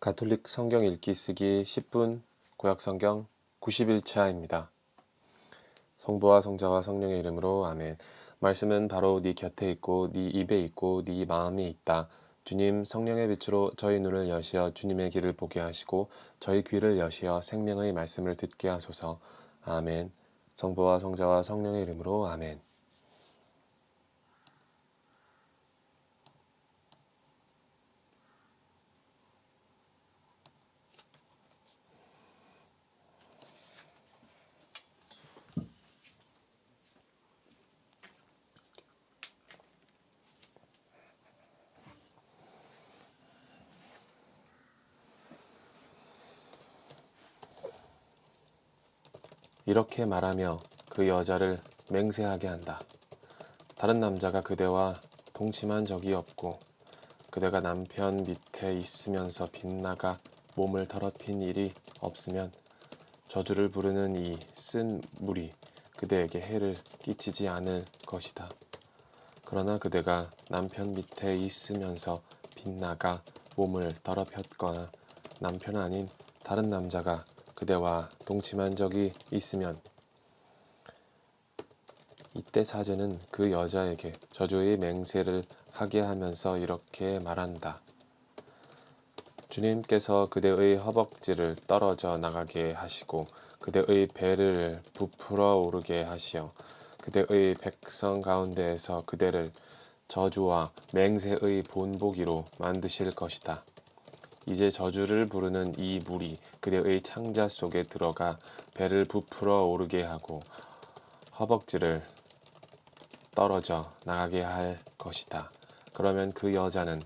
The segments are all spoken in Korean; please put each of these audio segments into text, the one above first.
가톨릭 성경 읽기 쓰기 10분 구약성경 91차입니다. 성부와 성자와 성령의 이름으로 아멘. 말씀은 바로 네 곁에 있고 네 입에 있고 네 마음에 있다. 주님 성령의 빛으로 저희 눈을 여시어 주님의 길을 보게 하시고 저희 귀를 여시어 생명의 말씀을 듣게 하소서. 아멘. 성부와 성자와 성령의 이름으로 아멘. 이렇게 말하며 그 여자를 맹세하게 한다. 다른 남자가 그대와 동침한 적이 없고 그대가 남편 밑에 있으면서 빗나가 몸을 더럽힌 일이 없으면 저주를 부르는 이 쓴 물이 그대에게 해를 끼치지 않을 것이다. 그러나 그대가 남편 밑에 있으면서 빗나가 몸을 더럽혔거나 남편 아닌 다른 남자가 그대와 동침한 적이 있으면 이때 사제는 그 여자에게 저주의 맹세를 하게 하면서 이렇게 말한다. 주님께서 그대의 허벅지를 떨어져 나가게 하시고 그대의 배를 부풀어 오르게 하시어 그대의 백성 가운데에서 그대를 저주와 맹세의 본보기로 만드실 것이다. 이제 저주를 부르는 이 물이 그대의 창자 속에 들어가 배를 부풀어 오르게 하고 허벅지를 떨어져 나가게 할 것이다. 그러면 그 여자는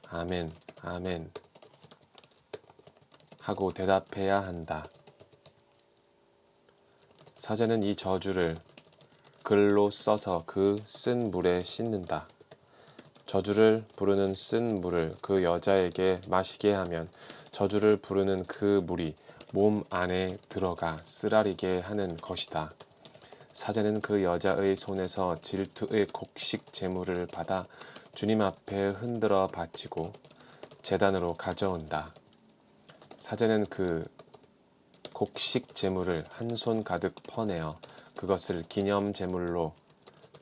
아멘, 아멘 하고 대답해야 한다. 사제는 이 저주를 글로 써서 그 쓴 물에 씻는다. 저주를 부르는 쓴 물을 그 여자에게 마시게 하면 저주를 부르는 그 물이 몸 안에 들어가 쓰라리게 하는 것이다. 사제는 그 여자의 손에서 질투의 곡식 제물을 받아 주님 앞에 흔들어 바치고 제단으로 가져온다. 사제는 그 곡식 제물을 한 손 가득 퍼내어 그것을 기념 제물로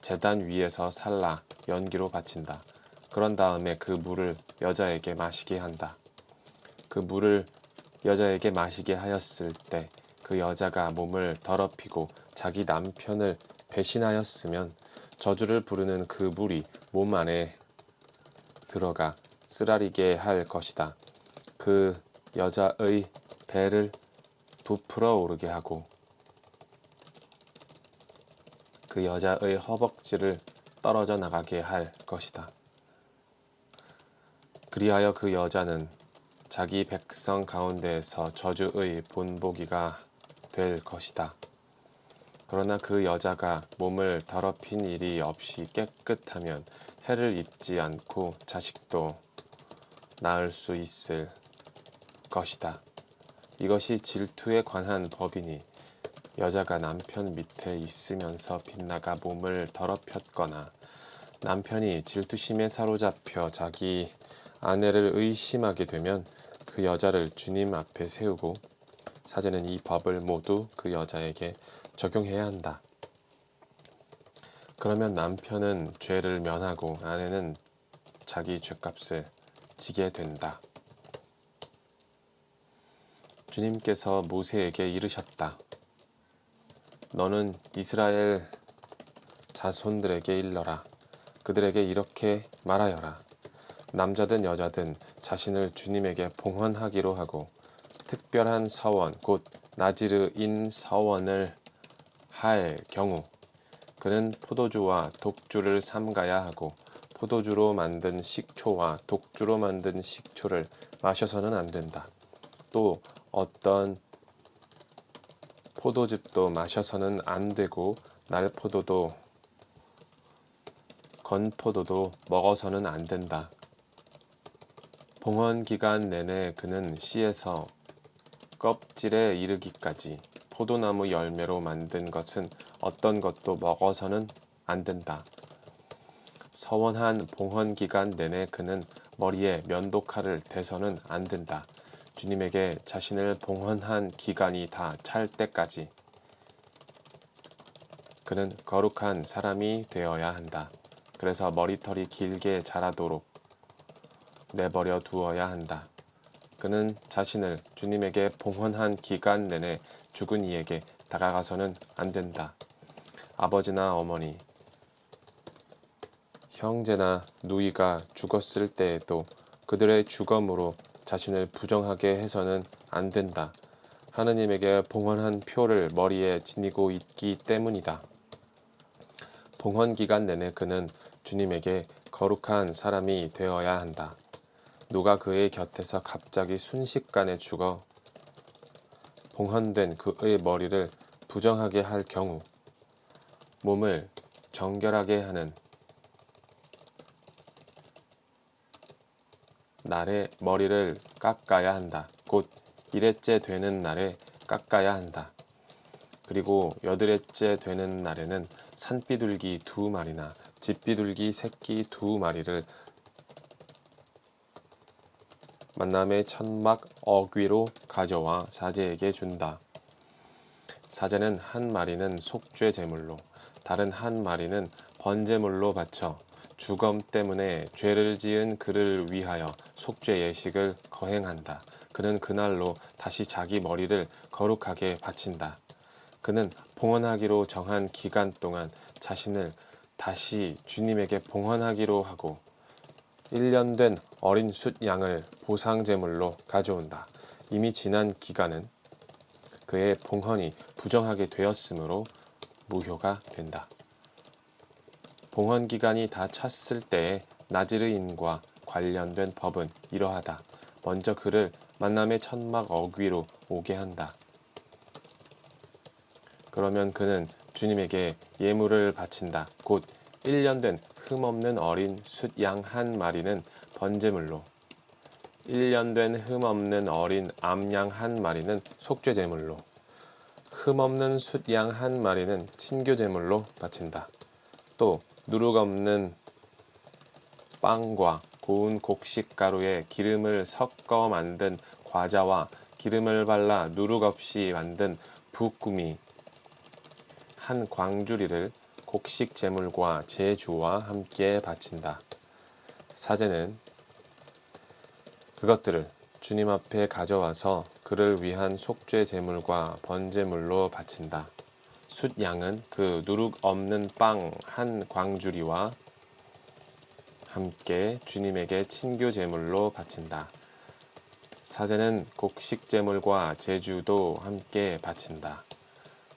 제단 위에서 살라 연기로 바친다. 그런 다음에 그 물을 여자에게 마시게 한다. 그 물을 여자에게 마시게 하였을 때 그 여자가 몸을 더럽히고 자기 남편을 배신하였으면 저주를 부르는 그 물이 몸 안에 들어가 쓰라리게 할 것이다. 그 여자의 배를 부풀어 오르게 하고 그 여자의 허벅지를 떨어져 나가게 할 것이다. 그리하여 그 여자는 자기 백성 가운데에서 저주의 본보기가 될 것이다. 그러나 그 여자가 몸을 더럽힌 일이 없이 깨끗하면 해를 입지 않고 자식도 낳을 수 있을 것이다. 이것이 질투에 관한 법이니 여자가 남편 밑에 있으면서 빗나가 몸을 더럽혔거나 남편이 질투심에 사로잡혀 자기 아내를 의심하게 되면 그 여자를 주님 앞에 세우고 사제는 이 법을 모두 그 여자에게 적용해야 한다. 그러면 남편은 죄를 면하고 아내는 자기 죄값을 지게 된다. 주님께서 모세에게 이르셨다. 너는 이스라엘 자손들에게 일러라. 그들에게 이렇게 말하여라. 남자든 여자든 자신을 주님에게 봉헌하기로 하고 특별한 서원 곧 나지르인 서원을 할 경우 그는 포도주와 독주를 삼가야 하고 포도주로 만든 식초와 독주로 만든 식초를 마셔서는 안 된다. 또 어떤 포도즙도 마셔서는 안 되고 날포도도 건포도도 먹어서는 안 된다. 봉헌 기간 내내 그는 씨에서 껍질에 이르기까지 포도나무 열매로 만든 것은 어떤 것도 먹어서는 안 된다. 서원한 봉헌 기간 내내 그는 머리에 면도칼을 대서는 안 된다. 주님에게 자신을 봉헌한 기간이 다 찰 때까지 그는 거룩한 사람이 되어야 한다. 그래서 머리털이 길게 자라도록 내버려 두어야 한다. 그는 자신을 주님에게 봉헌한 기간 내내 죽은 이에게 다가가서는 안 된다. 아버지나 어머니, 형제나 누이가 죽었을 때에도 그들의 죽음으로 자신을 부정하게 해서는 안 된다. 하느님에게 봉헌한 표를 머리에 지니고 있기 때문이다. 봉헌 기간 내내 그는 주님에게 거룩한 사람이 되어야 한다. 누가 그의 곁에서 갑자기 순식간에 죽어 봉헌된 그의 머리를 부정하게 할 경우 몸을 정결하게 하는 날에 머리를 깎아야 한다. 곧 1회째 되는 날에 깎아야 한다. 그리고 8회째 되는 날에는 산비둘기 2마리나 집비둘기 새끼 2마리를 만남의 천막 어귀로 가져와 사제에게 준다. 사제는 한 마리는 속죄 제물로, 다른 한 마리는 번제물로 바쳐 죽음 때문에 죄를 지은 그를 위하여 속죄 예식을 거행한다. 그는 그날로 다시 자기 머리를 거룩하게 바친다. 그는 봉헌하기로 정한 기간 동안 자신을 다시 주님에게 봉헌하기로 하고 1년 된 어린 숫 양을 보상제물로 가져온다. 이미 지난 기간은 그의 봉헌이 부정하게 되었으므로 무효가 된다. 봉헌 기간이 다 찼을 때에 나지르인과 관련된 법은 이러하다. 먼저 그를 만남의 천막 어귀로 오게 한다. 그러면 그는 주님에게 예물을 바친다. 곧 1년 된 흠없는 어린 숫 양 한 마리는 번제물로, 1년 된 흠없는 어린 암양 한 마리는 속죄제물로, 흠없는 숫 양 한 마리는 친교제물로 바친다. 또 누룩 없는 빵과 고운 곡식가루에 기름을 섞어 만든 과자와 기름을 발라 누룩 없이 만든 부꾸미 한 광주리를 곡식 제물과 제주와 함께 바친다. 사제는 그것들을 주님 앞에 가져와서 그를 위한 속죄 제물과 번제물로 바친다. 숫 양은 그 누룩 없는 빵 한 광주리와 함께 주님에게 친교 제물로 바친다. 사제는 곡식 제물과 제주도 함께 바친다.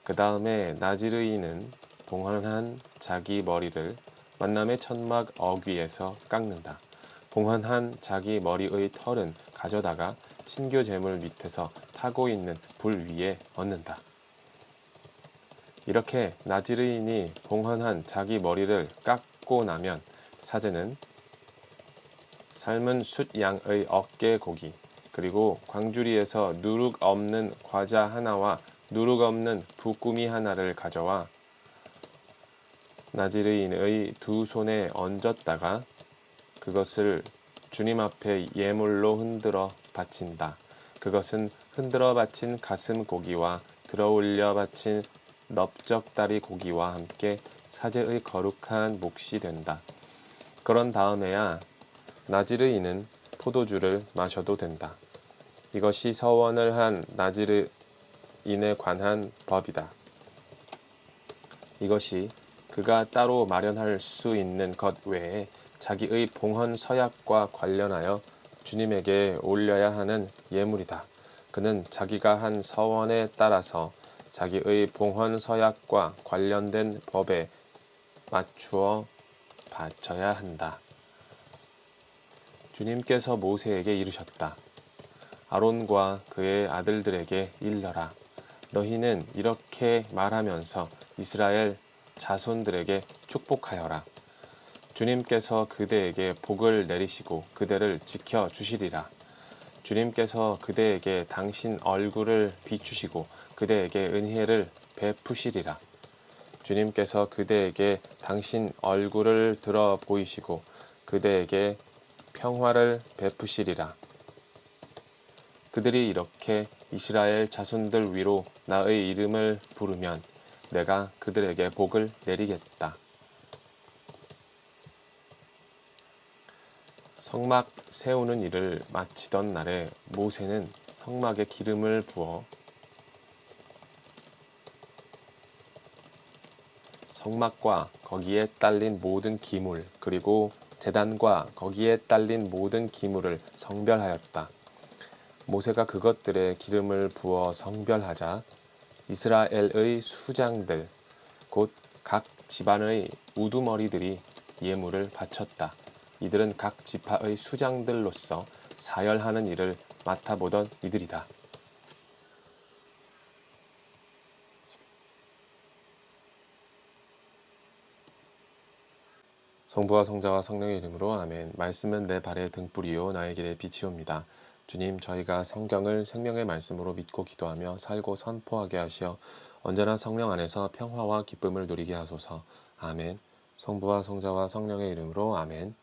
그 다음에 나지르인은 봉헌한 자기 머리를 만남의 천막 어귀에서 깎는다. 봉헌한 자기 머리의 털은 가져다가 친교 제물 밑에서 타고 있는 불 위에 얹는다. 이렇게 나지르인이 봉헌한 자기 머리를 깎고 나면 사제는 삶은 숫 양의 어깨 고기 그리고 광주리에서 누룩 없는 과자 하나와 누룩 없는 부꾸미 하나를 가져와 나지르인의 두 손에 얹었다가 그것을 주님 앞에 예물로 흔들어 바친다. 그것은 흔들어 바친 가슴 고기와 들어올려 바친 넓적다리 고기와 함께 사제의 거룩한 몫이 된다. 그런 다음에야 나지르인은 포도주를 마셔도 된다. 이것이 서원을 한 나지르인에 관한 법이다. 이것이 그가 따로 마련할 수 있는 것 외에 자기의 봉헌 서약과 관련하여 주님에게 올려야 하는 예물이다. 그는 자기가 한 서원에 따라서 자기의 봉헌 서약과 관련된 법에 맞추어 바쳐야 한다. 주님께서 모세에게 이르셨다. 아론과 그의 아들들에게 일러라. 너희는 이렇게 말하면서 이스라엘 자손들에게 축복하여라. 주님께서 그대에게 복을 내리시고 그대를 지켜 주시리라. 주님께서 그대에게 당신 얼굴을 비추시고 그대에게 은혜를 베푸시리라. 주님께서 그대에게 당신 얼굴을 들어 보이시고 그대에게 평화를 베푸시리라. 그들이 이렇게 이스라엘 자손들 위로 나의 이름을 부르면 내가 그들에게 복을 내리겠다. 성막 세우는 일을 마치던 날에 모세는 성막에 기름을 부어 성막과 거기에 딸린 모든 기물 그리고 제단과 거기에 딸린 모든 기물을 성별하였다. 모세가 그것들에 기름을 부어 성별하자 이스라엘의 수장들 곧 각 집안의 우두머리들이 예물을 바쳤다. 이들은 각 지파의 수장들로서 사열하는 일을 맡아보던 이들이다. 성부와 성자와 성령의 이름으로 아멘. 말씀은 내 발의 등불이요 나의 길의 빛이옵니다. 주님, 저희가 성경을 생명의 말씀으로 믿고 기도하며 살고 선포하게 하시어 언제나 성령 안에서 평화와 기쁨을 누리게 하소서. 아멘. 성부와 성자와 성령의 이름으로 아멘.